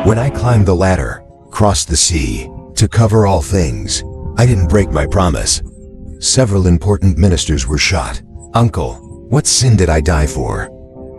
When I climbed the ladder, crossed the sea, to cover all things, I didn't break my promise. Several important ministers were shot. Uncle, what sin did I die for?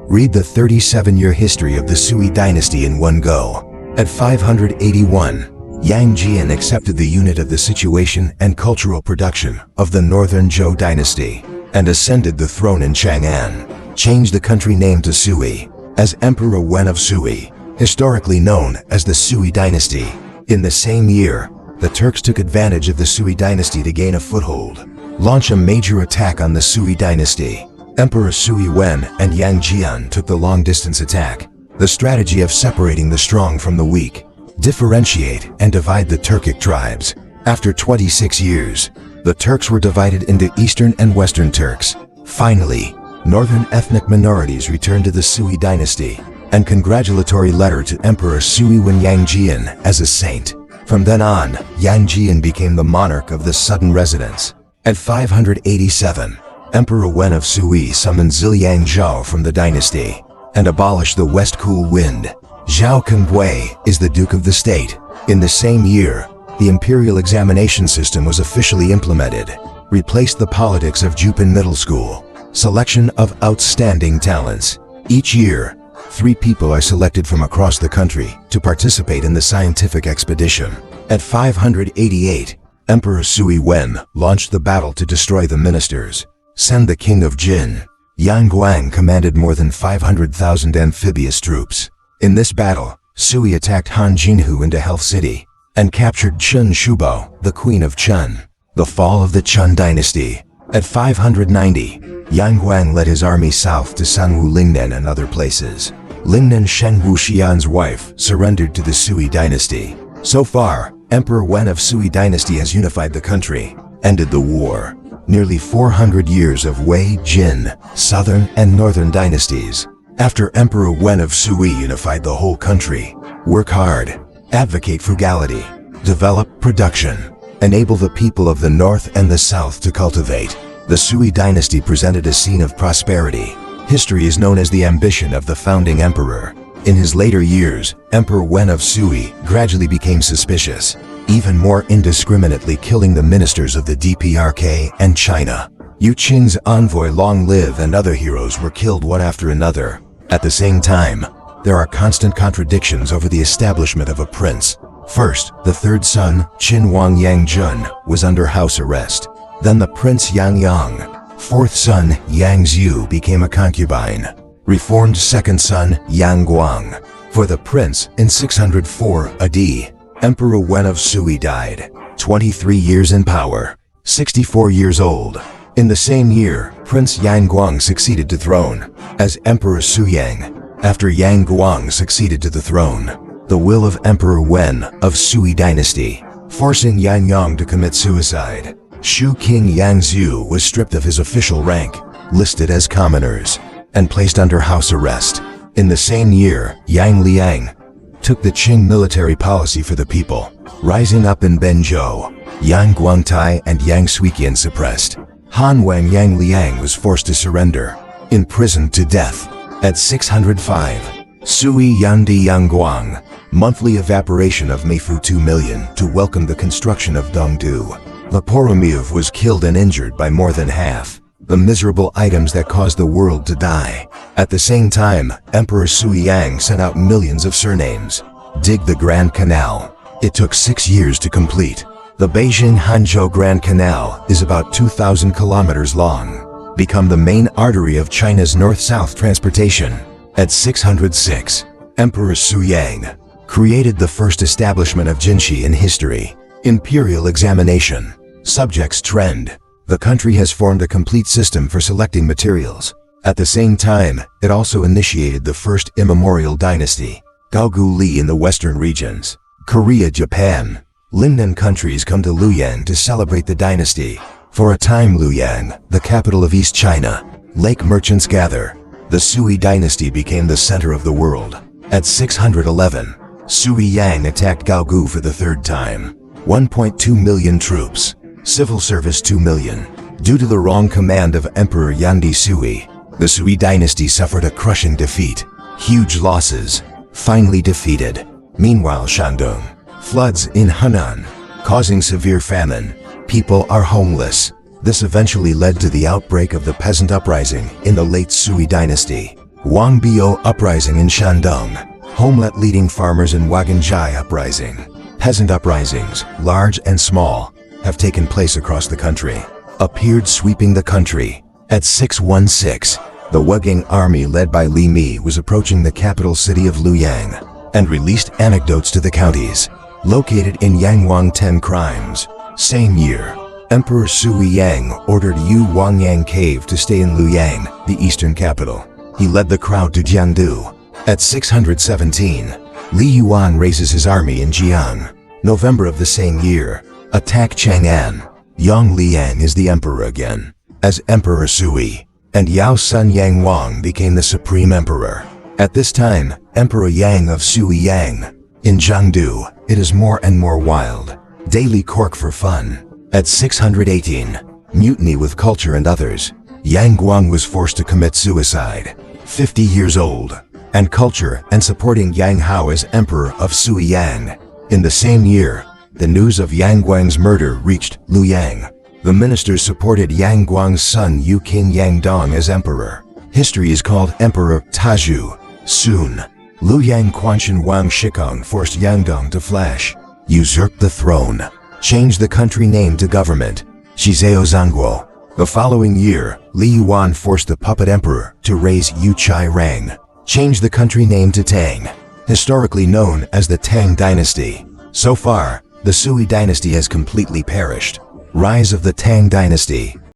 Read the 37-year history of the Sui Dynasty in one go. At 581, Yang Jian accepted the unit of the situation and cultural production of the Northern Zhou Dynasty and ascended the throne in Chang'an, changed the country name to Sui, as Emperor Wen of Sui, historically known as the Sui Dynasty. In the same year, the Turks took advantage of the Sui Dynasty to gain a foothold, launch a major attack on the Sui Dynasty. Emperor Sui Wen and Yang Jian took the long-distance attack, the strategy of separating the strong from the weak, differentiate and divide the Turkic tribes. After 26 years, the Turks were divided into Eastern and Western Turks. Finally, northern ethnic minorities returned to the Sui Dynasty, and congratulatory letter to Emperor Sui Wen Yang Jian as a saint. From then on, Yang Jian became the monarch of the sudden residence. At 587, Emperor Wen of Sui summoned Ziliang Zhao from the dynasty and abolished the West Cool Wind. Zhao Kenbui is the Duke of the state. In the same year, the imperial examination system was officially implemented, replaced the politics of Jupin Middle School, selection of outstanding talents. Each year, 3 people are selected from across the country to participate in the scientific expedition. At 588, Emperor Sui Wen launched the battle to destroy the ministers, send the king of Jin. Yang Guang commanded more than 500,000 amphibious troops. In this battle, Sui attacked Han Jinhu into Health City and captured Chun Shubo, the queen of Chun. The fall of the Chun dynasty. At 590, Yang Guang led his army south to Sanwu Lingnan and other places. Lingnan Shen Wuxian's wife surrendered to the Sui dynasty. So far, Emperor Wen of Sui dynasty has unified the country, ended the war. Nearly 400 years of Wei, Jin, Southern and Northern dynasties. After Emperor Wen of Sui unified the whole country, work hard, advocate frugality, develop production, enable the people of the North and the South to cultivate. The Sui dynasty presented a scene of prosperity. History is known as the ambition of the founding emperor. In his later years, Emperor Wen of Sui gradually became suspicious, even more indiscriminately killing the ministers of the DPRK and China. Yu Qing's envoy Long Live and other heroes were killed one after another. At the same time, there are constant contradictions over the establishment of a prince. First, the third son, Qin Wang Yang Jun, was under house arrest. Then the prince Yang Yang, fourth son, Yang Zhu, became a concubine. Reformed second son, Yang Guang. For the prince, in 604 AD, Emperor Wen of Sui died, 23 years in power, 64 years old. In the same year, Prince Yang Guang succeeded to throne as Emperor Suyang. After Yang Guang succeeded to the throne, the will of Emperor Wen of Sui dynasty, forcing Yang Yang to commit suicide. Shu King Yang Zhu was stripped of his official rank, listed as commoners, and placed under house arrest. In the same year, Yang Liang took the Qing military policy for the people, rising up in Benzhou. Yang Guangtai and Yang Suiqian suppressed. Han Wang Yang Liang was forced to surrender, imprisoned to death. At 605, Sui Yandi Yang Guang, monthly evaporation of Meifu 2 million to welcome the construction of Dongdu. Leporomiev was killed and injured by more than half the miserable items that caused the world to die. At the same time, Emperor Sui Yang sent out millions of surnames. Dig the Grand Canal. It took 6 years to complete. The Beijing-Hanzhou Grand Canal is about 2,000 kilometers long, become the main artery of China's north-south transportation. At 606, Emperor Suyang created the first establishment of Jinshi in history. Imperial examination. Subjects trend. The country has formed a complete system for selecting materials. At the same time, it also initiated the first immemorial dynasty, Gaogu Li in the western regions. Korea, Japan. Lingnan countries come to Luoyang to celebrate the dynasty. For a time Luoyang, the capital of East China, lake merchants gather. The Sui dynasty became the center of the world. At 611, Sui Yang attacked Gaogu for the third time. 1.2 million troops. Civil service 2 million. Due to the wrong command of Emperor Yandi Sui, the Sui dynasty suffered a crushing defeat. Huge losses. Finally defeated, Meanwhile, Shandong, floods in Henan, causing severe famine. People are homeless. This eventually led to the outbreak of the peasant uprising in the late Sui Dynasty. Wangbyo uprising in Shandong, homelet leading farmers in Waganjai uprising. Peasant uprisings, large and small, have taken place across the country. Appeared sweeping the country. At 616, the Wugang army led by Li Mi was approaching the capital city of Luoyang and released anecdotes to the counties located in Yangwang 10 crimes. Same year, Emperor Sui Yang ordered Yu Wangyang Cave to stay in Luoyang, the eastern capital. He led the crowd to Jiangdu. At 617, Li Yuan raises his army in Jiang. November of the same year, attack Chang'an. Yang Liang is the emperor again, as Emperor Sui, and Yao Sun Yang Wang became the supreme emperor. At this time, Emperor Yang of Sui Yang. In Jiangdu, it is more and more wild. Daily cork for fun. At 618, mutiny with culture and others. Yang Guang was forced to commit suicide. 50 years old, and culture and supporting Yang Hao as emperor of Sui Yang. In the same year, the news of Yang Guang's murder reached Luoyang. The ministers supported Yang Guang's son Yu King Yang Dong as emperor. History is called Emperor Taju. Soon, Luoyang Quanshan Wang Shikong forced Yang Dong to flash, usurp the throne, change the country name to government, Shizeo Zangguo. The following year, Li Yuan forced the puppet emperor to raise Yu Chai Rang, change the country name to Tang, historically known as the Tang Dynasty. So far, the Sui Dynasty has completely perished. Rise of the Tang Dynasty.